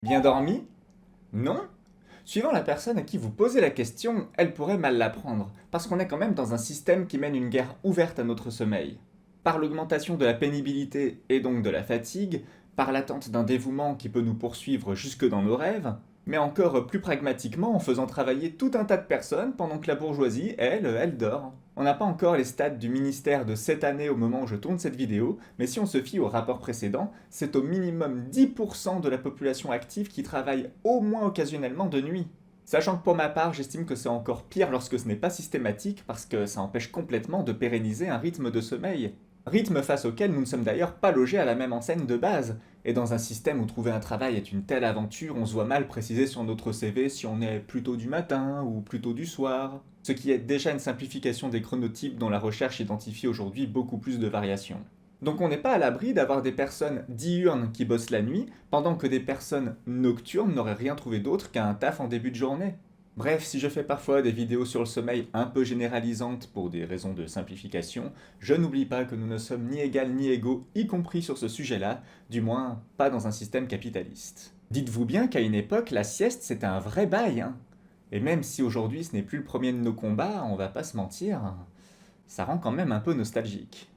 Bien dormi? Non? Suivant la personne à qui vous posez la question, elle pourrait mal la prendre, parce qu'on est quand même dans un système qui mène une guerre ouverte à notre sommeil. Par l'augmentation de la pénibilité et donc de la fatigue, par l'attente d'un dévouement qui peut nous poursuivre jusque dans nos rêves, mais encore plus pragmatiquement en faisant travailler tout un tas de personnes pendant que la bourgeoisie, elle dort. On n'a pas encore les stats du ministère de cette année au moment où je tourne cette vidéo, mais si on se fie au rapport précédent, c'est au minimum 10% de la population active qui travaille au moins occasionnellement de nuit. Sachant que pour ma part, j'estime que c'est encore pire lorsque ce n'est pas systématique parce que ça empêche complètement de pérenniser un rythme de sommeil. Rythme face auquel nous ne sommes d'ailleurs pas logés à la même enseigne de base. Et dans un système où trouver un travail est une telle aventure, on se voit mal préciser sur notre CV si on est plutôt du matin ou plutôt du soir. Ce qui est déjà une simplification des chronotypes dont la recherche identifie aujourd'hui beaucoup plus de variations. Donc on n'est pas à l'abri d'avoir des personnes diurnes qui bossent la nuit, pendant que des personnes nocturnes n'auraient rien trouvé d'autre qu'un taf en début de journée. Bref, si je fais parfois des vidéos sur le sommeil un peu généralisantes pour des raisons de simplification, je n'oublie pas que nous ne sommes ni égales ni égaux, y compris sur ce sujet-là, du moins pas dans un système capitaliste. Dites-vous bien qu'à une époque, la sieste c'était un vrai bail, hein. Et même si aujourd'hui ce n'est plus le premier de nos combats, on va pas se mentir, ça rend quand même un peu nostalgique.